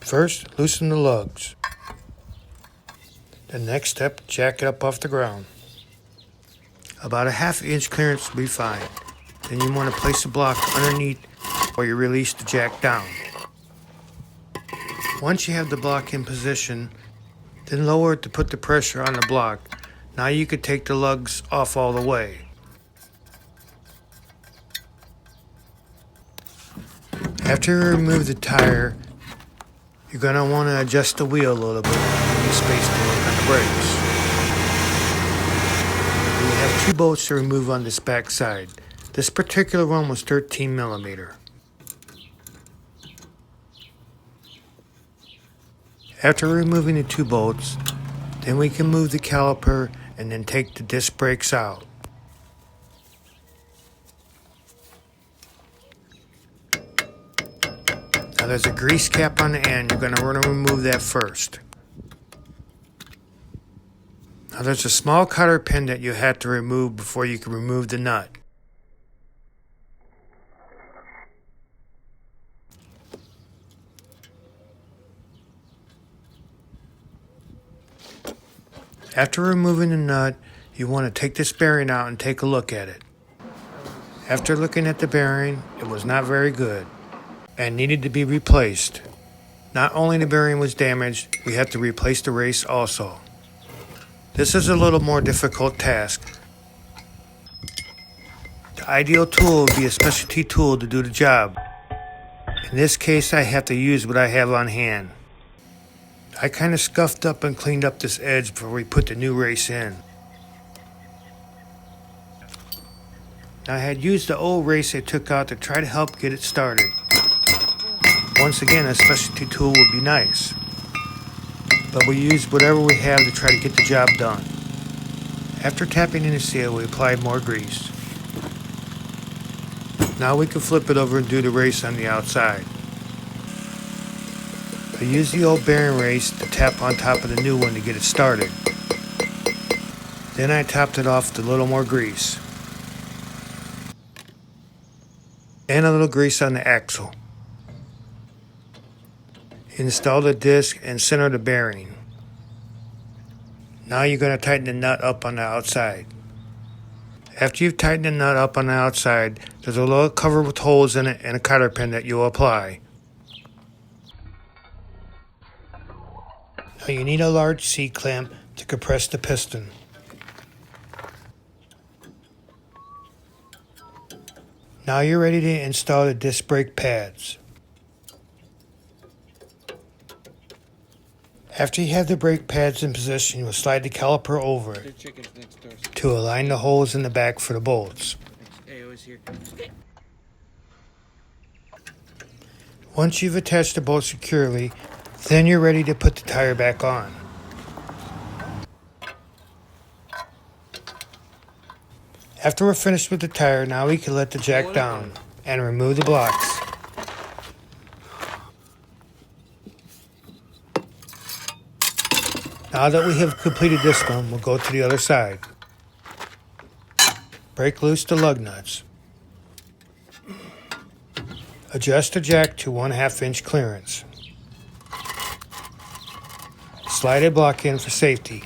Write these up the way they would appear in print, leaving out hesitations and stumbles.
First, loosen the lugs. The next step, jack it up off the ground. About a ½ inch clearance will be fine. Then you want to place the block underneath while you release the jack down. Once you have the block in position, then lower it to put the pressure on the block. Now you can take the lugs off all the way. After you remove the tire, you're going to want to adjust the wheel a little bit to give you space to work on the brakes. We have 2 bolts to remove on this back side. This particular one was 13 millimeter. After removing the 2 bolts, then we can move the caliper and then take the disc brakes out. Now there's a grease cap on the end. You're going to want to remove that first. Now there's a small cotter pin that you have to remove before you can remove the nut. After removing the nut, you want to take this bearing out and take a look at it. After looking at the bearing, it was not very good and needed to be replaced. Not only the bearing was damaged, we have to replace the race also. This is a little more difficult task. The ideal tool would be a specialty tool to do the job. In this case, I have to use what I have on hand. I kind of scuffed up and cleaned up this edge before we put the new race in. Now I had used the old race I took out to try to help get it started. Once again, a specialty tool would be nice, but we used whatever we have to try to get the job done. After tapping in the seal, we applied more grease. Now we can flip it over and do the race on the outside. I used the old bearing race to tap on top of the new one to get it started. Then I topped it off with a little more grease. And a little grease on the axle. Install the disc and center the bearing. Now you're going to tighten the nut up on the outside. After you've tightened the nut up on the outside, there's a little cover with holes in it and a cotter pin that you'll apply. Now you need a large C-clamp to compress the piston. Now you're ready to install the disc brake pads. After you have the brake pads in position, you'll slide the caliper over it to align the holes in the back for the bolts. Once you've attached the bolts securely, then you're ready to put the tire back on. After we're finished with the tire, now we can let the jack down and remove the blocks. Now that we have completed this one, we'll go to the other side. Break loose the lug nuts. Adjust the jack to 1/2 inch clearance. Slide a block in for safety.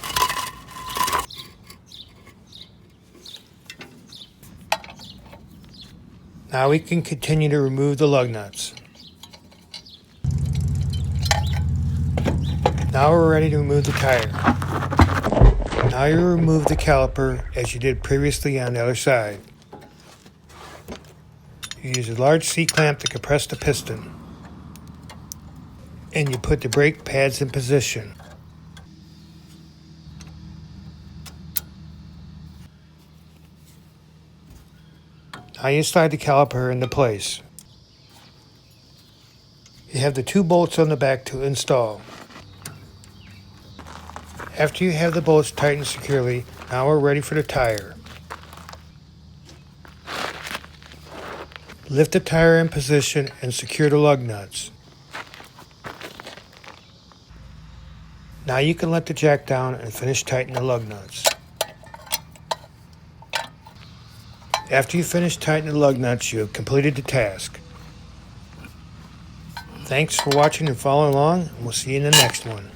Now we can continue to remove the lug nuts. Now we're ready to remove the tire. Now you remove the caliper as you did previously on the other side. You use a large C-clamp to compress the piston. And you put the brake pads in position. Now you slide the caliper into place. You have the 2 bolts on the back to install. After you have the bolts tightened securely, now we're ready for the tire. Lift the tire in position and secure the lug nuts. Now you can let the jack down and finish tightening the lug nuts. After you finish tightening the lug nuts, you have completed the task. Thanks for watching and following along, and we'll see you in the next one.